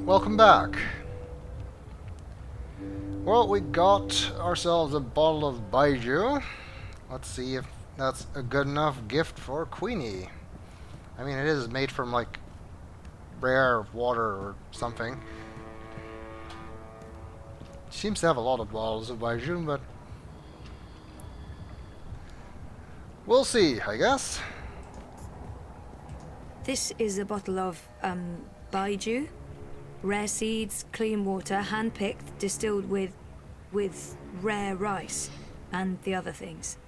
welcome back. Well, we got ourselves a bottle of Baiju. Let's see if that's a good enough gift for Queenie. I mean, it is made from, like, rare water or something. She seems to have a lot of bottles of Baiju, but we'll see, I guess. This is a bottle of, Baiju. Rare seeds, clean water, hand-picked, distilled with rare rice and the other things.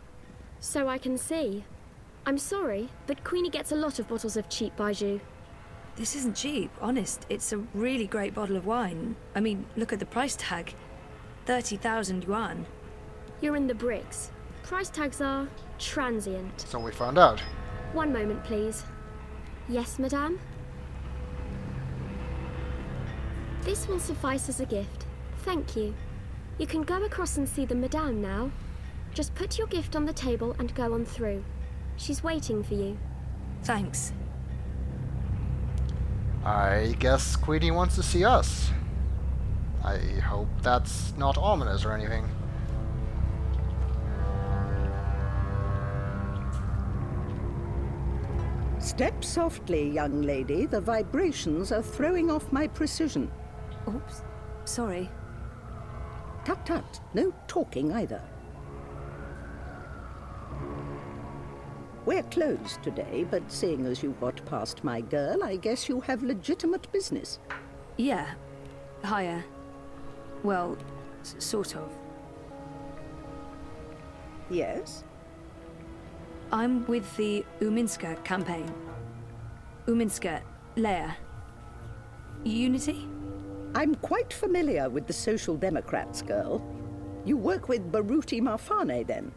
So I can see. I'm sorry, but Queenie gets a lot of bottles of cheap Baiju. This isn't cheap, honest. It's a really great bottle of wine. I mean, look at the price tag. 30,000 yuan. You're in the bricks. Price tags are transient. So we found out. One moment, please. Yes, madame? This will suffice as a gift. Thank you. You can go across and see the madame now. Just put your gift on the table and go on through. She's waiting for you. Thanks. I guess Queenie wants to see us. I hope that's not ominous or anything. Step softly, young lady. The vibrations are throwing off my precision. Oops. Sorry. Tut tut. No talking either. We're closed today, but seeing as you got past my girl, I guess you have legitimate business. Yeah. Hiya. Well, sort of. Yes? I'm with the Uminska campaign. Uminska, Leia. Unity? I'm quite familiar with the Social Democrats, girl. You work with Baruti Marfane, then?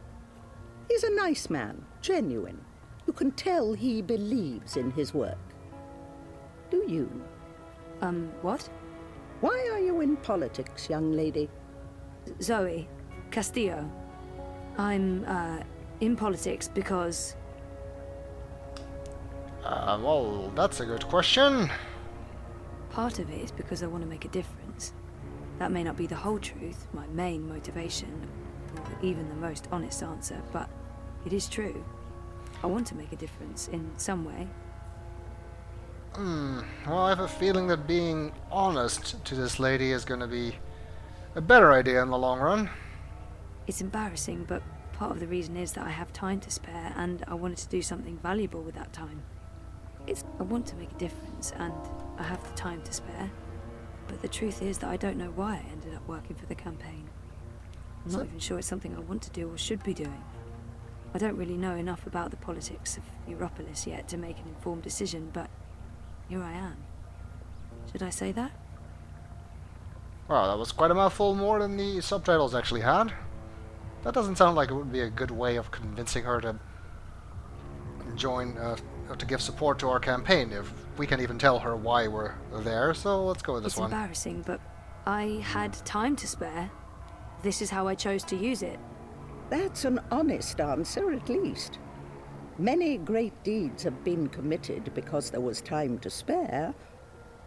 He's a nice man, genuine. You can tell he believes in his work. Do you? What? Why are you in politics, young lady? Zoe. Castillo. I'm, in politics because... Well, that's a good question. Part of it is because I want to make a difference. That may not be the whole truth, my main motivation, or even the most honest answer, but it is true. I want to make a difference in some way. Well, I have a feeling that being honest to this lady is going to be a better idea in the long run. It's embarrassing, but part of the reason is that I have time to spare, and I wanted to do something valuable with that time. I want to make a difference, and I have the time to spare. But the truth is that I don't know why I ended up working for the campaign. I'm not even sure it's something I want to do or should be doing. I don't really know enough about the politics of Europolis yet to make an informed decision, but here I am. Should I say that? Well, that was quite a mouthful more than the subtitles actually had. That doesn't sound like it would be a good way of convincing her to join, to give support to our campaign, if we can't even tell her why we're there, so let's go with this one. It's embarrassing, but I had time to spare. This is how I chose to use it. That's an honest answer, at least. Many great deeds have been committed because there was time to spare,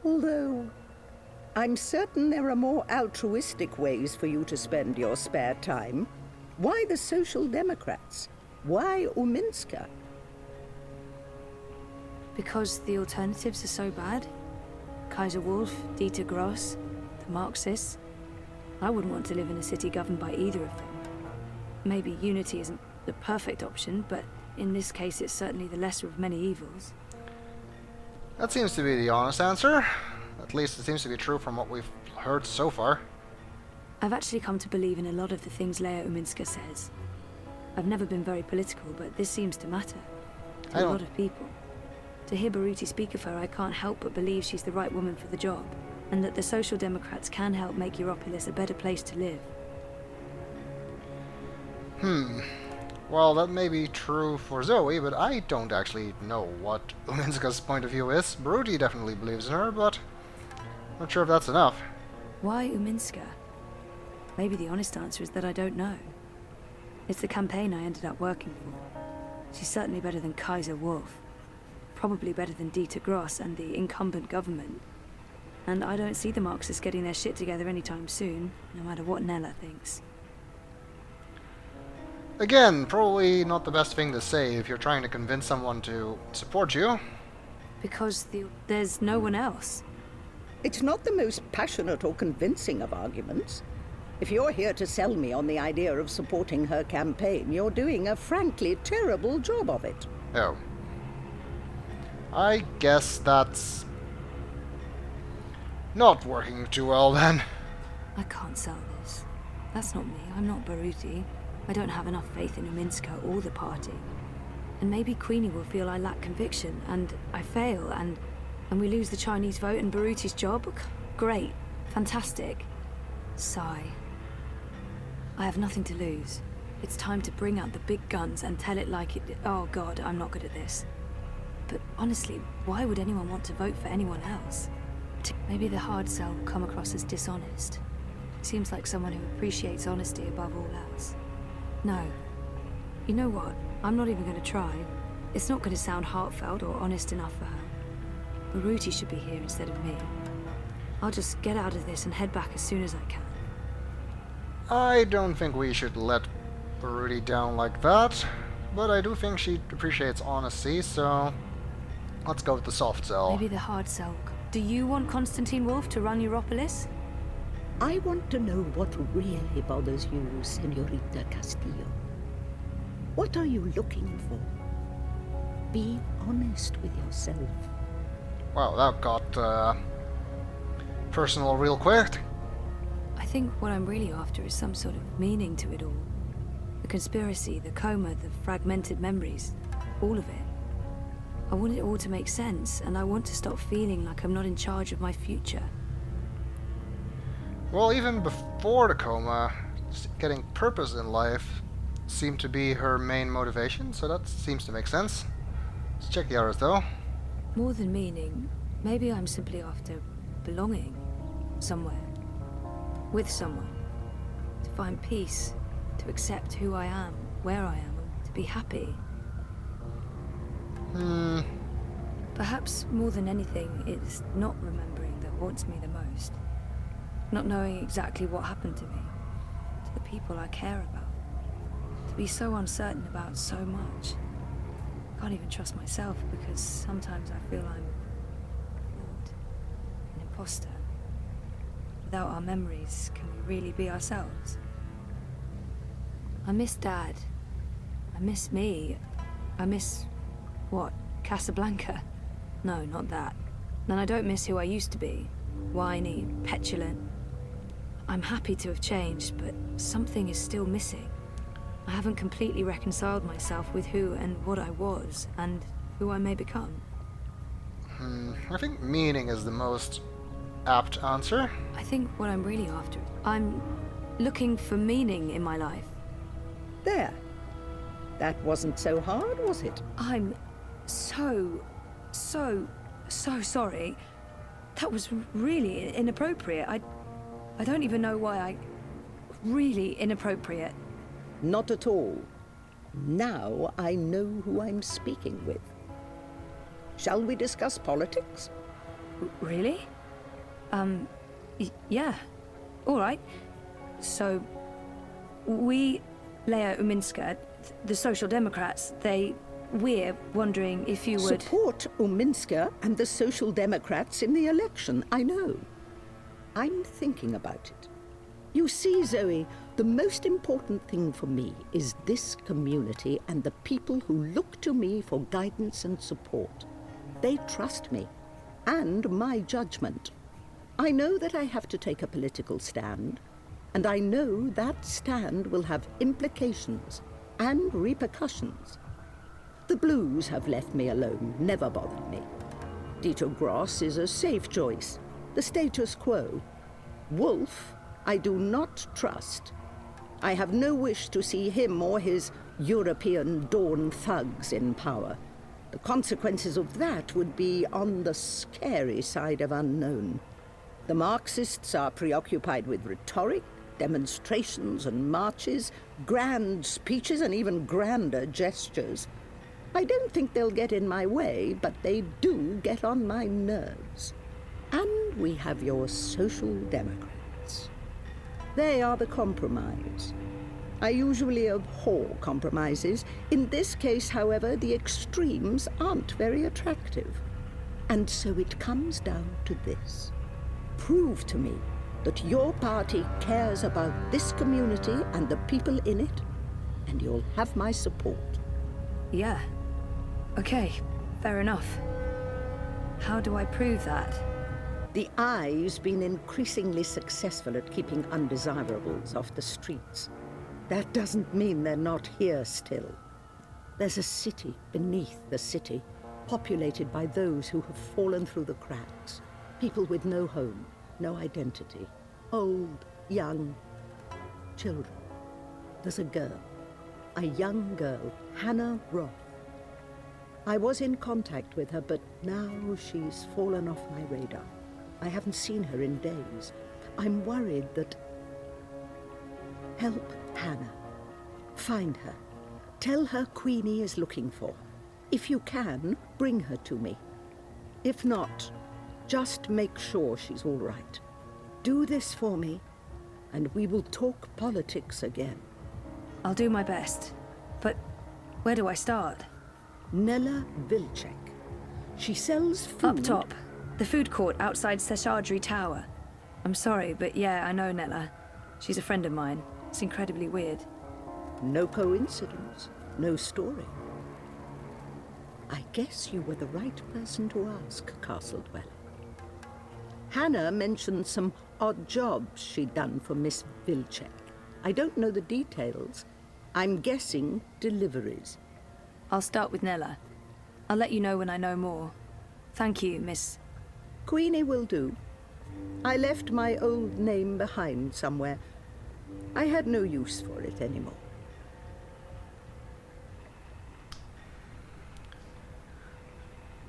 although I'm certain there are more altruistic ways for you to spend your spare time. Why the Social Democrats? Why Uminska? Because the alternatives are so bad. Kaiser Wolf, Dieter Gross, the Marxists. I wouldn't want to live in a city governed by either of them. Maybe unity isn't the perfect option, but in this case it's certainly the lesser of many evils. That seems to be the honest answer. At least it seems to be true from what we've heard so far. I've actually come to believe in a lot of the things Leia Uminska says. I've never been very political, but this seems to matter. To a lot of people. To hear Baruti speak of her, I can't help but believe she's the right woman for the job, and that the Social Democrats can help make Europolis a better place to live. Well, that may be true for Zoe, but I don't actually know what Uminska's point of view is. Baruti definitely believes in her, but I'm not sure if that's enough. Why Uminska? Maybe the honest answer is that I don't know. It's the campaign I ended up working for. She's certainly better than Kaiser Wolf. Probably better than Dieter Gross and the incumbent government. and I don't see the Marxists getting their shit together anytime soon, no matter what Nella thinks. Again, probably not the best thing to say if you're trying to convince someone to support you. Because there's no one else. It's not the most passionate or convincing of arguments. If you're here to sell me on the idea of supporting her campaign, you're doing a frankly terrible job of it. Oh. I guess that's not working too well then. I can't sell this. That's not me. I'm not Baruti. I don't have enough faith in Uminska or the party. And maybe Queenie will feel I lack conviction, and I fail, and we lose the Chinese vote and Baruti's job. Great. Fantastic. Sigh. I have nothing to lose. It's time to bring out the big guns and tell it like it... Oh god, I'm not good at this. But honestly, why would anyone want to vote for anyone else? Maybe the hard sell will come across as dishonest. Seems like someone who appreciates honesty above all else. No. You know what? I'm not even going to try. It's not going to sound heartfelt or honest enough for her. Baruti should be here instead of me. I'll just get out of this and head back as soon as I can. I don't think we should let Baruti down like that, but I do think she appreciates honesty, so let's go with the soft sell. Maybe the hard sell. Do you want Constantine Wolf to run Europolis? I want to know what really bothers you, Senorita Castillo. What are you looking for? Be honest with yourself. Wow, that got personal real quick. I think what I'm really after is some sort of meaning to it all. The conspiracy, the coma, the fragmented memories, all of it. I want it all to make sense, and I want to stop feeling like I'm not in charge of my future. Well, even before the coma, getting purpose in life seemed to be her main motivation, so that seems to make sense. Let's check the others, though. More than meaning, maybe I'm simply after belonging somewhere. With someone. To find peace. To accept who I am, where I am, to be happy. Perhaps more than anything, it's not remembering that haunts me the most. Not knowing exactly what happened to me. To the people I care about. To be so uncertain about so much. I can't even trust myself because sometimes I feel I'm flawed, an imposter. Without our memories, can we really be ourselves? I miss Dad. I miss me. I miss... what? Casablanca? No, not that. And I don't miss who I used to be. Whiny, petulant. I'm happy to have changed, but something is still missing. I haven't completely reconciled myself with who and what I was, and who I may become. I think meaning is the most apt answer. I think what I'm really after, I'm looking for meaning in my life. There. That wasn't so hard, was it? I'm so sorry. That was really inappropriate. I don't even know why I... Really inappropriate. Not at all. Now I know who I'm speaking with. Shall we discuss politics? Really? Yeah. All right. So, we, Leia Uminska, the Social Democrats, we're wondering if you would... Support Uminska and the Social Democrats in the election, I know. I'm thinking about it. You see, Zoe, the most important thing for me is this community and the people who look to me for guidance and support. They trust me, and my judgment. I know that I have to take a political stand, and I know that stand will have implications and repercussions. The Blues have left me alone, never bothered me. Dieter Gross is a safe choice, the status quo. Wolf, I do not trust. I have no wish to see him or his European dawn thugs in power. The consequences of that would be on the scary side of unknown. The Marxists are preoccupied with rhetoric, demonstrations and marches, grand speeches and even grander gestures. I don't think they'll get in my way, but they do get on my nerves. And we have your social democrats. They are the compromise. I usually abhor compromises. In this case, however, the extremes aren't very attractive. And so it comes down to this. Prove to me that your party cares about this community and the people in it, and you'll have my support. Yeah. Okay, fair enough. How do I prove that? The Eye's been increasingly successful at keeping undesirables off the streets. That doesn't mean they're not here still. There's a city beneath the city, populated by those who have fallen through the cracks. People with no home, no identity. Old, young, children. There's a girl. A young girl, Hannah Roth. I was in contact with her, but now she's fallen off my radar. I haven't seen her in days. I'm worried that... Help Hannah. Find her. Tell her Queenie is looking for her. If you can, bring her to me. If not, just make sure she's all right. Do this for me, and we will talk politics again. I'll do my best. But where do I start? Nella Vilcek. She sells food... Up top. The food court outside Seshadri Tower. I'm sorry, but yeah, I know Nella. She's a friend of mine. It's incredibly weird. No coincidence. No story. I guess you were the right person to ask, Castle Dweller. Hannah mentioned some odd jobs she'd done for Miss Vilcek. I don't know the details. I'm guessing deliveries. I'll start with Nella. I'll let you know when I know more. Thank you, Miss... Queenie will do. I left my old name behind somewhere. I had no use for it anymore.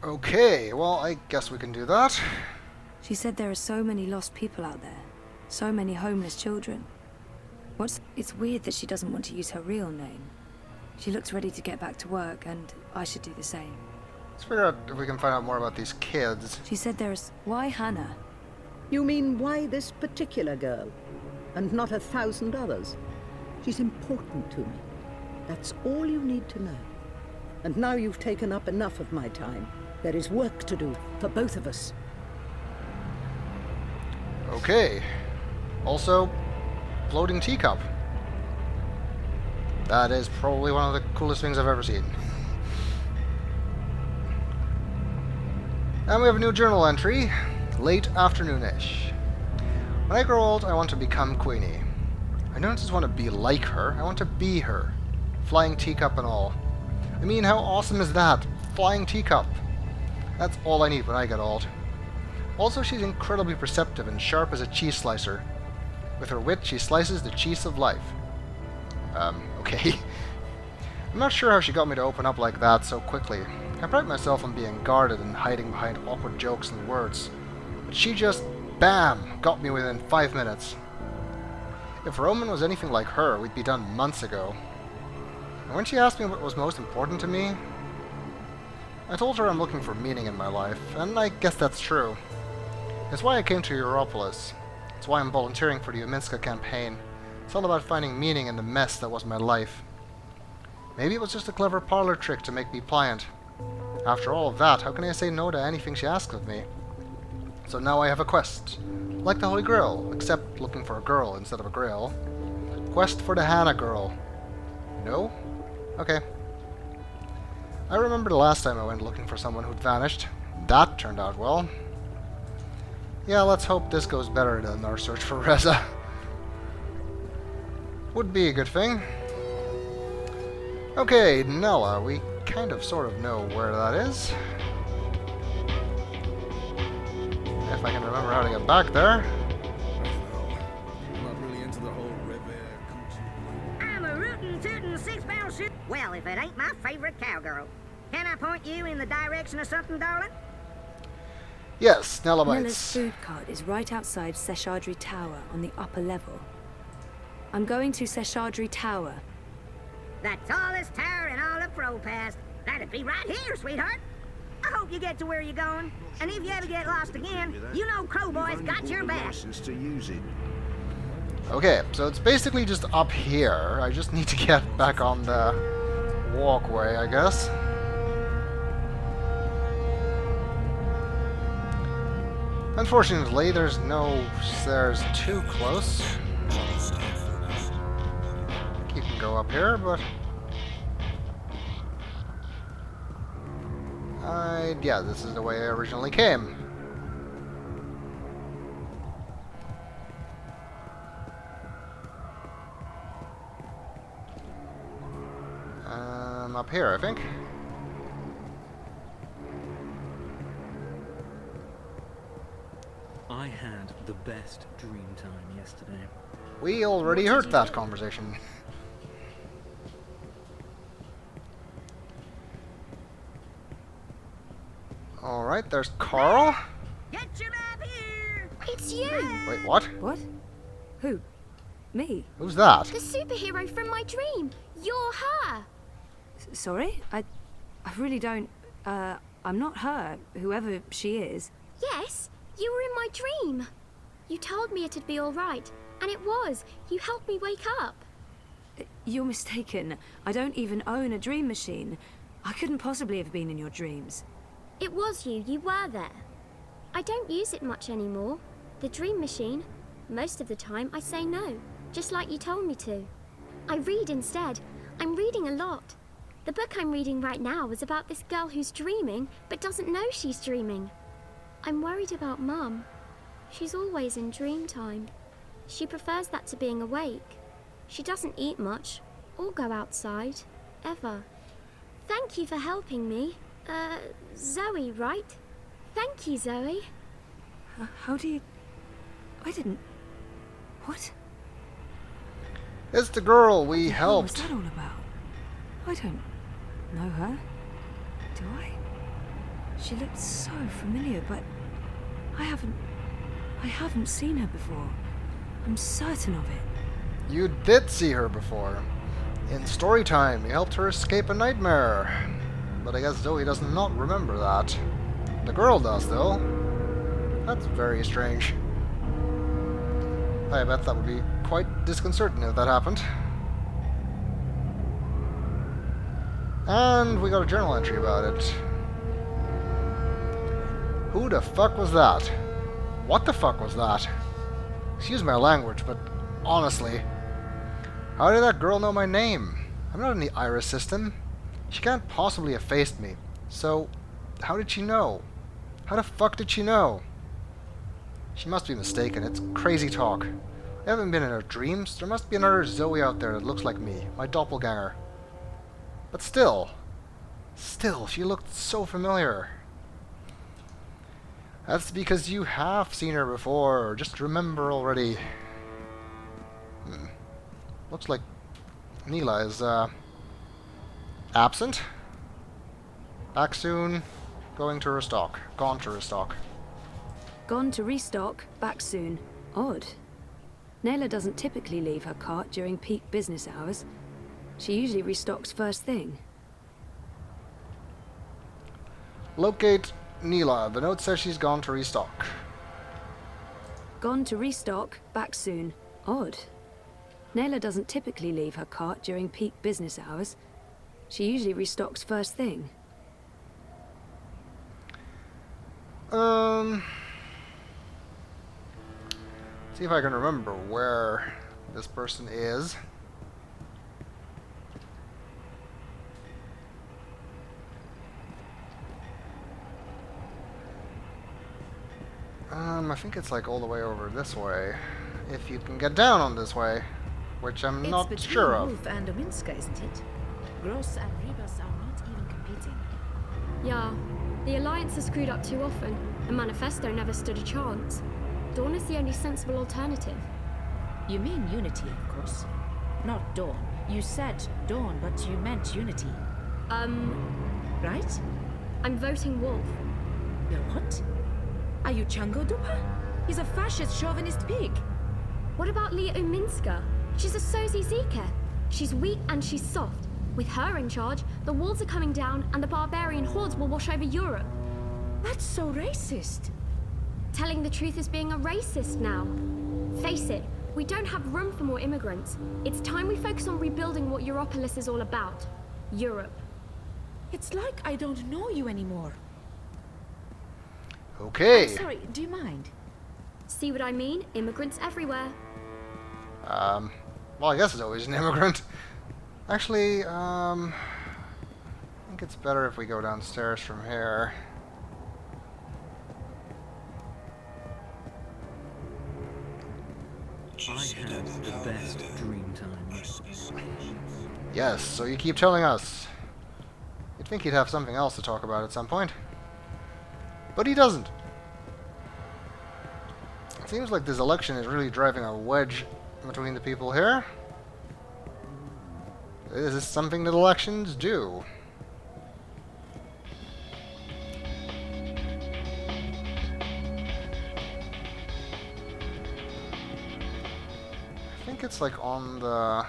Okay, well, I guess we can do that. She said there are so many lost people out there. So many homeless children. It's weird that she doesn't want to use her real name. She looks ready to get back to work, and I should do the same. Let's figure out if we can find out more about these kids. She said why Hannah? You mean why this particular girl, and not 1,000 others? She's important to me. That's all you need to know. And now you've taken up enough of my time. There is work to do for both of us. Okay. Also, floating teacup. That is probably one of the coolest things I've ever seen. And we have a new journal entry. Late afternoonish. When I grow old, I want to become Queenie. I don't just want to be like her, I want to be her. Flying teacup and all. I mean, how awesome is that? Flying teacup. That's all I need when I get old. Also, she's incredibly perceptive and sharp as a cheese slicer. With her wit, she slices the cheese of life. Okay. I'm not sure how she got me to open up like that so quickly. I pride myself on being guarded and hiding behind awkward jokes and words. But she just, BAM! Got me within 5 minutes. If Roman was anything like her, we'd be done months ago. And when she asked me what was most important to me, I told her I'm looking for meaning in my life, and I guess that's true. It's why I came to Europolis. It's why I'm volunteering for the Uminska campaign. It's all about finding meaning in the mess that was my life. Maybe it was just a clever parlor trick to make me pliant. After all of that, how can I say no to anything she asks of me? So now I have a quest. Like the Holy Grail, except looking for a girl instead of a grail. Quest for the Hannah girl. No? Okay. I remember the last time I went looking for someone who'd vanished. That turned out well. Yeah, let's hope this goes better than our search for Reza. Would be a good thing. Okay, Nella, we kind of sort of know where that is. If I can remember how to get back there. I'm not really into the whole Revere coochie. I'm a rootin' tootin' 6-pound shoot. Well, if it ain't my favorite cowgirl. Can I point you in the direction of something, darling? Yes, Nella Nella's bites. food cart is right outside Seshadri Tower on the upper level. I'm going to Seshadri Tower. The tallest tower in all of Propass. That'd be right here, sweetheart. I hope you get to where you're going. And if you ever get lost again, you know Crowboy's got your back. License to use it. Okay, so it's basically just up here. I just need to get back on the walkway, I guess. Unfortunately, there's no stairs too close. You can go up here, but... yeah, this is the way I originally came. Up here, I think. I had the best dream time yesterday. We already heard that conversation. Alright, there's Carl. Get your map here! It's you! Wait, what? What? Who? Me? Who's that? The superhero from my dream! You're her! Sorry? I really don't... I'm not her, whoever she is. Yes, you were in my dream. You told me it'd be all right, and it was. You helped me wake up. You're mistaken. I don't even own a dream machine. I couldn't possibly have been in your dreams. It was you. You were there. I don't use it much anymore. The dream machine. Most of the time, I say no, just like you told me to. I read instead. I'm reading a lot. The book I'm reading right now is about this girl who's dreaming, but doesn't know she's dreaming. I'm worried about Mum. She's always in dream time. She prefers that to being awake. She doesn't eat much, or go outside, ever. Thank you for helping me. Zoe, right? Thank you, Zoe. How do you... I didn't... What? It's the girl we What was helped. that all about? I don't know her. Do I? She looked so familiar, but I haven't seen her before. I'm certain of it. You did see her before. In story time, you helped her escape a nightmare. But I guess Zoe does not remember that. The girl does, though. That's very strange. I bet that would be quite disconcerting if that happened. And we got a journal entry about it. Who the fuck was that? What the fuck was that? Excuse my language, but honestly, how did that girl know my name? I'm not in the Iris system. She can't possibly have faced me. So, how did she know? How the fuck did she know? She must be mistaken. It's crazy talk. I haven't been in her dreams. There must be another Zoe out there that looks like me, my doppelganger. But still, she looked so familiar. That's because you have seen her before, or just remember already. Looks like Neela is, absent. Back soon. Going to restock. Gone to restock. Gone to restock, back soon. Odd. Nayla doesn't typically leave her cart during peak business hours. She usually restocks first thing. Locate Neela. The note says she's gone to restock. Gone to restock, back soon. Odd. Nayla doesn't typically leave her cart during peak business hours. She usually restocks first thing. See if I can remember where this person is. I think it's like all the way over this way. If you can get down on this way, which I'm not sure of. Wolf and Ominska, isn't it? Gross and Rebus are not even competing. Yeah, the Alliance has screwed up too often, and Manifesto never stood a chance. Dawn is the only sensible alternative. You mean Unity, of course. Not Dawn. You said Dawn, but you meant Unity. Right? I'm voting Wolf. You're what? Are you Chango Dupa? He's a fascist chauvinist pig. What about Leah Uminska? She's a Sozi Zika. She's weak and she's soft. With her in charge, the walls are coming down and the barbarian hordes will wash over Europe. That's so racist. Telling the truth is being a racist now. Face it, we don't have room for more immigrants. It's time we focus on rebuilding what Europolis is all about. Europe. It's like I don't know you anymore. Okay. I'm sorry, do you mind? See what I mean? Immigrants everywhere. Well, I guess it's always an immigrant. Actually, I think it's better if we go downstairs from here. I had the best dream time yesterday. Yes, so you keep telling us. You'd think he'd have something else to talk about at some point. But he doesn't. It seems like this election is really driving a wedge between the people here. Is this something that elections do? I think it's like on the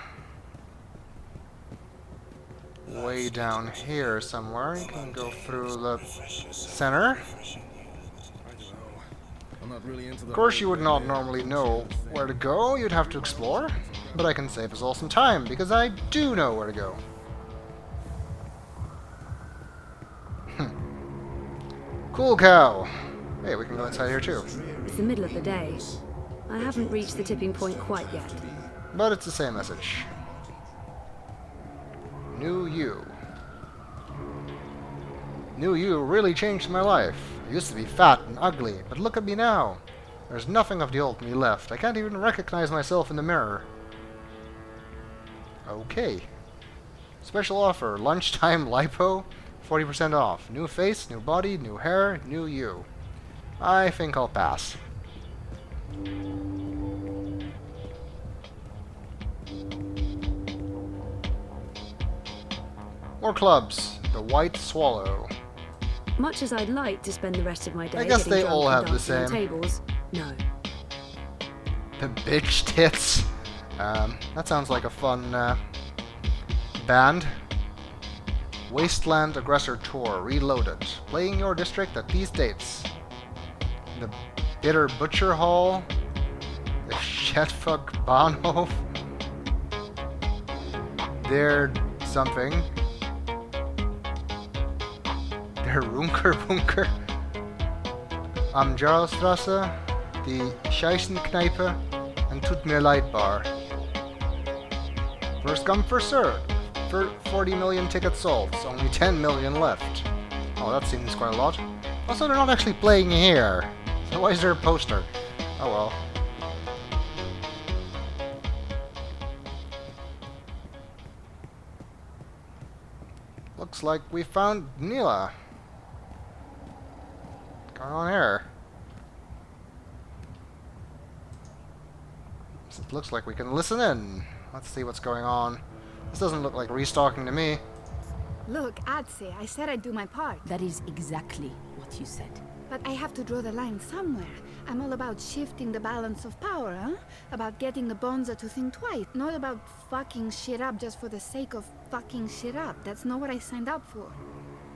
way down here somewhere. You can go through the center. I'm not really into the Of course, whole you would not Riviera normally culture know thing. where to go. You'd have to explore. But I can save us all some time, because I do know where to go. Cool cow. Hey, we can go inside here too. It's the middle of the day. I haven't reached the tipping point quite yet. But it's the same message. New you. New you really changed my life. I used to be fat and ugly, but look at me now. There's nothing of the old me left. I can't even recognize myself in the mirror. Okay. Special offer. Lunchtime lipo. 40% off. New face, new body, new hair, new you. I think I'll pass. More clubs. The White Swallow. Much as I'd like to spend the rest of my day I guess getting they drunk all and have the dancing on same. tables, no. The Bitch Tits. That sounds like a fun band. Wasteland Aggressor Tour Reloaded. Playing your district at these dates. The Bitter Butcher Hall. The Shetfuck Bahnhof. Der something. Der Runker Bunker. Am Jarlstrasse. Die Scheissenkneipe. And Tut mir leid Bar. First come, first served. 40 million tickets sold, so only 10 million left. Oh, that seems quite a lot. Also, they're not actually playing here. So why is there a poster? Oh well. Looks like we found Neela. What's going on here? It looks like we can listen in. Let's see what's going on. This doesn't look like restocking to me. Look, Adse, I said I'd do my part. That is exactly what you said. But I have to draw the line somewhere. I'm all about shifting the balance of power, huh? About getting the Bonza to think twice. Not about fucking shit up just for the sake of fucking shit up. That's not what I signed up for.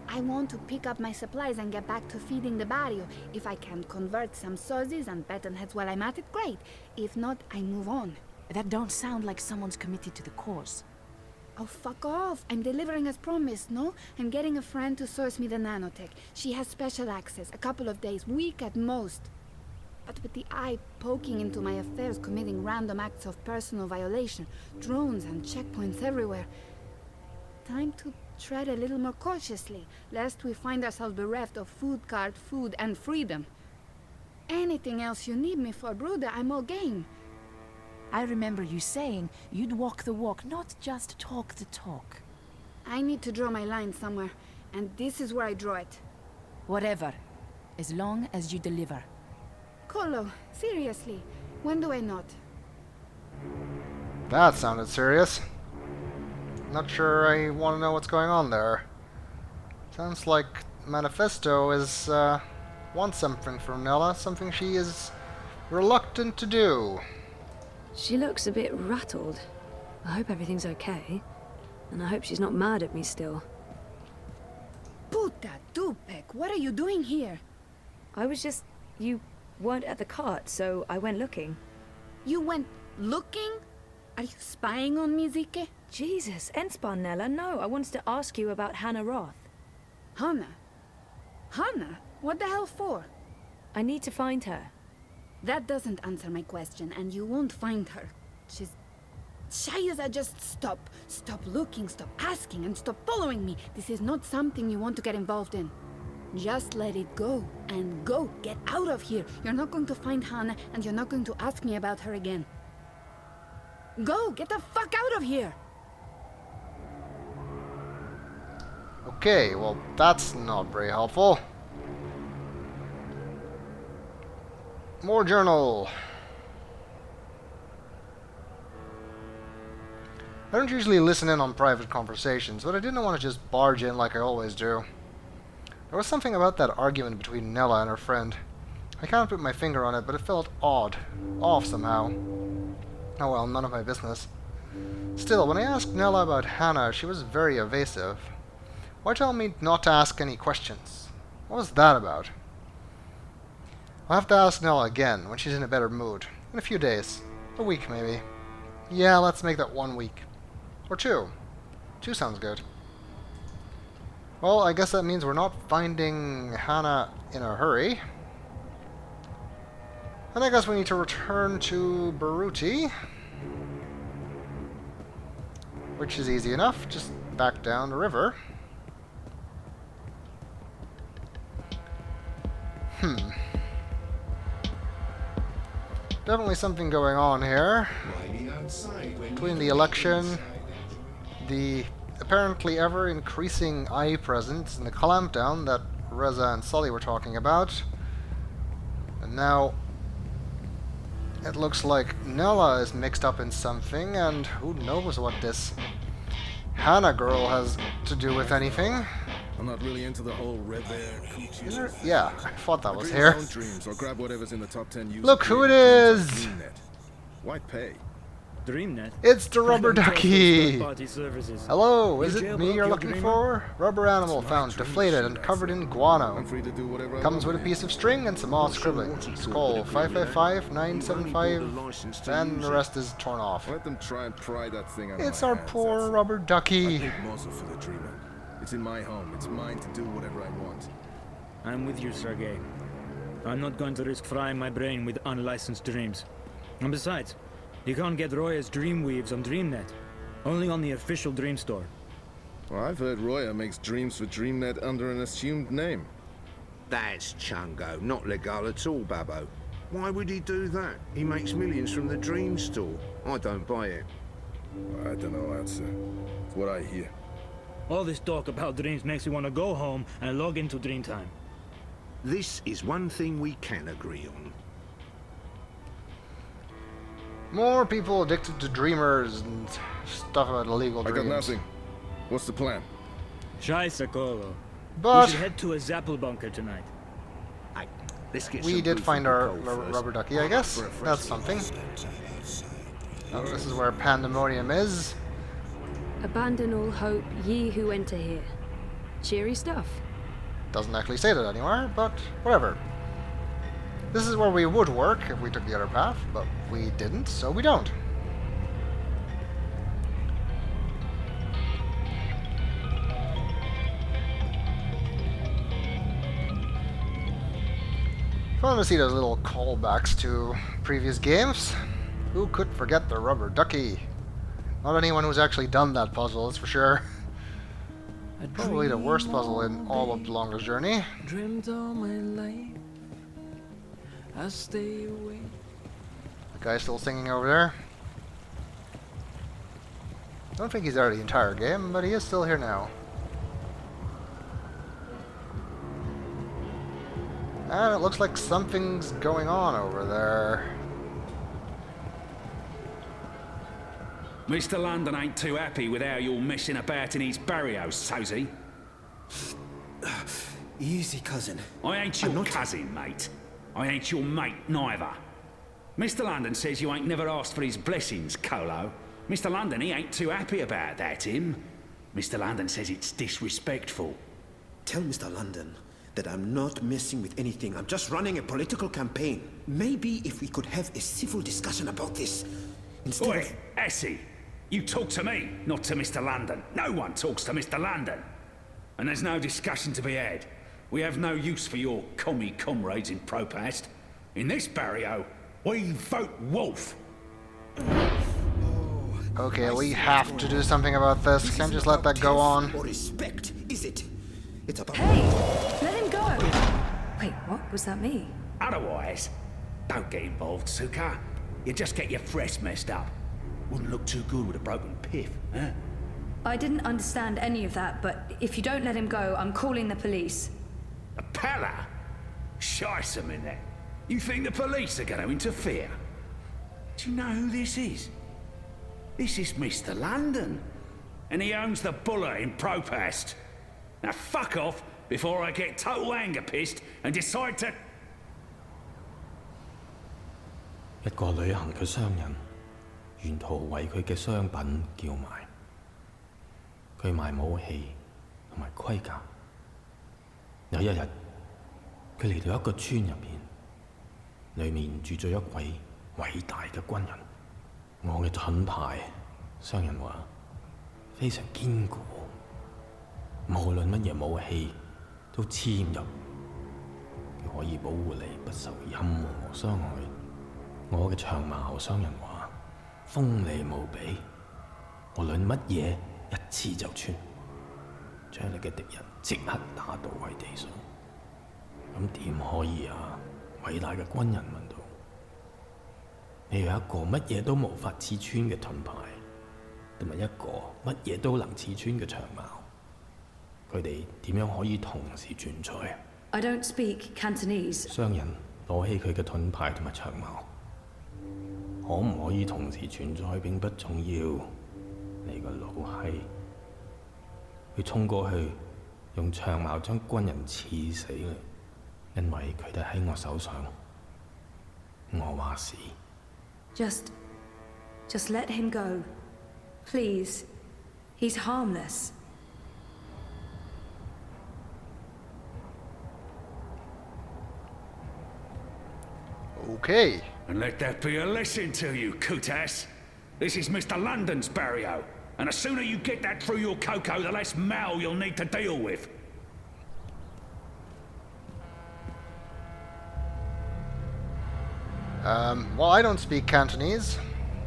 I want to pick up my supplies and get back to feeding the barrio. If I can convert some sozzies and bettenheads while I'm at it, great. If not, I move on. That don't sound like someone's committed to the cause. Oh, fuck off. I'm delivering as promised, no? I'm getting a friend to source me the nanotech. She has special access, a couple of days, week at most. But with the eye poking into my affairs, committing random acts of personal violation, drones and checkpoints everywhere. Time to tread a little more cautiously, lest we find ourselves bereft of food card, food, and freedom. Anything else you need me for, Bruder, I'm all game. I remember you saying you'd walk the walk, not just talk the talk. I need to draw my line somewhere, and this is where I draw it. Whatever, as long as you deliver. Colo, seriously, when do I not? That sounded serious. Not sure I want to know what's going on there. Sounds like Manifesto is, wants something from Nella, something she is reluctant to do. She looks a bit rattled. I hope everything's okay. And I hope she's not mad at me still. Puta Tupek, what are you doing here? I was just... You weren't at the cart, so I went looking. You went looking? Are you spying on me, Zike? Jesus, Ensparnella, no. I wanted to ask you about Hannah Roth. Hannah? Hannah? What the hell for? I need to find her. That doesn't answer my question, and you won't find her. She's... Shayaza, just stop. Stop looking, stop asking, and stop following me. This is not something you want to get involved in. Just let it go, and go. Get out of here. You're not going to find Hannah, and you're not going to ask me about her again. Go! Get the fuck out of here! Okay, well, that's not very helpful. More journal. I don't usually listen in on private conversations, but I didn't want to just barge in like I always do. There was something about that argument between Nella and her friend. I can't put my finger on it, but it felt odd. Off somehow. Oh well, none of my business. Still, when I asked Nella about Hannah, she was very evasive. Why tell me not to ask any questions? What was that about? I'll have to ask Nella again, when she's in a better mood. In a few days. A week, maybe. Yeah, let's make that 1 week. Or 2. 2 sounds good. Well, I guess that means we're not finding Hannah in a hurry. And I guess we need to return to Baruti. Which is easy enough. Just back down the river. Definitely something going on here. Between the election, the apparently ever-increasing eye presence, and the clampdown that Reza and Sully were talking about. And now it looks like Nella is mixed up in something, and who knows what this Hannah girl has to do with anything. I'm not really into the whole revere coochie. Yeah, I thought that was here. Dreams, or grab whatever's in the top 10 users. Look who it is! Why pay? DreamNet? It's the rubber ducky! Party services. Hello, is You it me jailbroke you're your looking dreamer? for? Rubber animal found deflated and covered in guano. I'm free to do whatever I Comes with want. a piece of string and some odd scribbling. Call 555-975, and the rest is torn off. Let them try and pry that thing out It's of my our hands, poor that's it. rubber I ducky. paid muzzle for the dreamer. It's in my home. It's mine to do whatever I want. I'm with you, Sergei. I'm not going to risk frying my brain with unlicensed dreams. And besides, you can't get Roya's Dreamweaves on DreamNet. Only on the official Dream Store. Well, I've heard Roya makes dreams for DreamNet under an assumed name. That's Chungo, not legal at all, Babbo. Why would he do that? He makes millions from the Dream Store. I don't buy it. I don't know, that's what I hear. All this talk about dreams makes you want to go home and log into Dreamtime. This is one thing we can agree on. More people addicted to dreamers and stuff about illegal I dreams. got nothing. What's the plan? Scheiße, Kolo. We But should head to a Zappel bunker tonight. Hey, let's get we some did food find from the our cold first. rubber ducky, I guess. For a fresh That's something. Oh, this is where pandemonium is. Abandon all hope, ye who enter here. Cheery stuff. Doesn't actually say that anywhere, but whatever. This is where we would work if we took the other path, but we didn't, so we don't. Fun to see those little callbacks to previous games. Who could forget the rubber ducky? Not anyone who's actually done that puzzle, that's for sure. Probably the worst puzzle in all of the longest journey. Dreamed all my life. I stay away. The guy's still singing over there. I don't think he's there the entire game, but he is still here now. And it looks like something's going on over there. Mr. London ain't too happy with how you're messing about in his barrios, so's he? Easy, cousin. I ain't your cousin, mate. I ain't your mate, neither. Mr. London says you ain't never asked for his blessings, Colo. Mr. London, he ain't too happy about that, him. Mr. London says it's disrespectful. Tell Mr. London that I'm not messing with anything. I'm just running a political campaign. Maybe if we could have a civil discussion about this instead Oi, of... Essie, you talk to me, not to Mr. London. No one talks to Mr. London. And there's no discussion to be had. We have no use for your commie comrades in Propast. In this barrio, we vote wolf. Okay, we have to do something about this. Can't just let that go on. Or respect, is it? It's about... Hey! Let him go! Wait, what was that me? Otherwise, don't get involved, Suka. You just get your fresh messed up. Wouldn't look too good with a broken piff, huh? I didn't understand any of that, but if you don't let him go, I'm calling the police. A palla? Shice 'em in there. You think the police are going to interfere? Do you know who this is? This is Mr. London. And he owns the Buller in Propast. Now fuck off before I get total anger pissed and decide to... 一個旅行嘅商人，沿途為佢嘅商品叫賣。佢賣武器同埋盔甲。有一日，佢嚟到一個村入邊，裏面住咗一位偉大嘅軍人。我嘅盾牌，商人話非常堅固，無論乜嘢武器都黐入，佢可以保護你不受任何傷害。我嘅長矛，商人話鋒利無比，無論乜嘢一刺就穿，將你嘅敵人即刻打倒喺地上。咁點可以啊？偉大嘅軍人問道。你有一個乜嘢都無法刺穿嘅盾牌，同埋一個乜嘢都能刺穿嘅長矛，佢哋點樣可以同時存在啊 I don't speak Cantonese. 商人攞起佢嘅盾牌同埋長矛，可唔可以同時存在並不重要。你個老閪，佢衝過去，用長矛將軍人刺死啦，因為佢哋喺我手上。我話事。Just let him go. Please. He's harmless. Okay. And let that be a lesson to you, Kutas. This is Mr. London's barrio. And the sooner you get that through your cocoa, the less mal you'll need to deal with. Well, I don't speak Cantonese.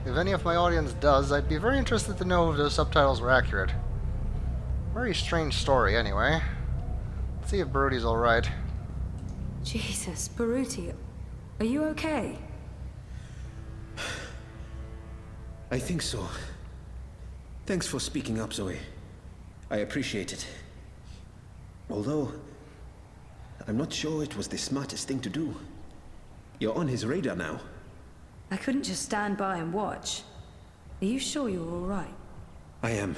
If any of my audience does, I'd be very interested to know if those subtitles were accurate. Very strange story, anyway. Let's see if Brody's alright. Jesus, Baruti, are you okay? I think so. Thanks for speaking up, Zoe. I appreciate it. Although, I'm not sure it was the smartest thing to do. You're on his radar now. I couldn't just stand by and watch. Are you sure you're all right? I am.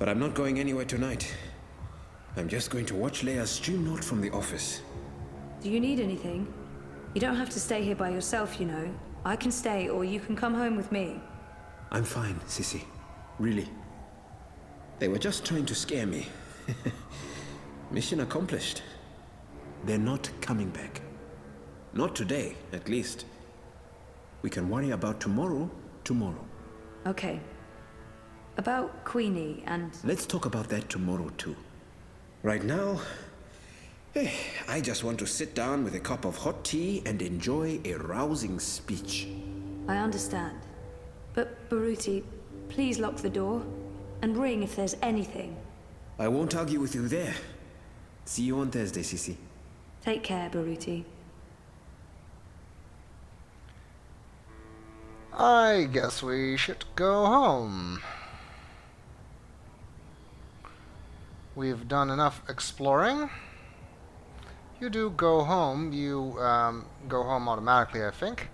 But I'm not going anywhere tonight. I'm just going to watch Leia's stream note from the office. Do you need anything? You don't have to stay here by yourself, you know. I can stay, or you can come home with me. I'm fine, Sissy. Really. They were just trying to scare me. Mission accomplished. They're not coming back. Not today, at least. We can worry about tomorrow, tomorrow. Okay. About Queenie and... Let's talk about that tomorrow, too. Right now, I just want to sit down with a cup of hot tea and enjoy a rousing speech. I understand. But, Baruti, please lock the door. And ring if there's anything. I won't argue with you there. See you on Thursday, Sissy. Take care, Baruti. I guess we should go home. We've done enough exploring. You do go home. You go home automatically, I think.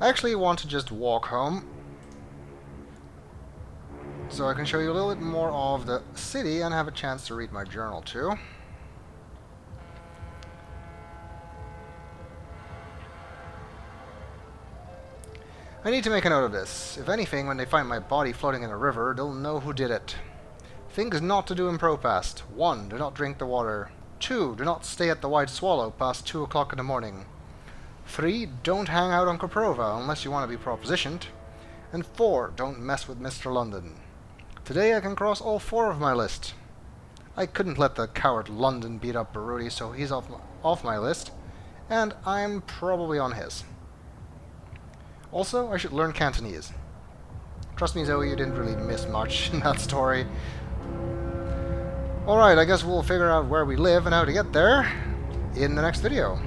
I actually want to just walk home, so I can show you a little bit more of the city and have a chance to read my journal too. I need to make a note of this. If anything, when they find my body floating in a river, they'll know who did it. Things not to do in Propast. 1. Do not drink the water. 2. Do not stay at the White Swallow past 2 o'clock in the morning. 3. Don't hang out on Koprova unless you want to be propositioned. And 4. Don't mess with Mr. London. Today I can cross all 4 of my list. I couldn't let the coward London beat up Baruti, so he's off my list, and I'm probably on his. Also, I should learn Cantonese. Trust me, Zoe, you didn't really miss much in that story. Alright, I guess we'll figure out where we live and how to get there in the next video.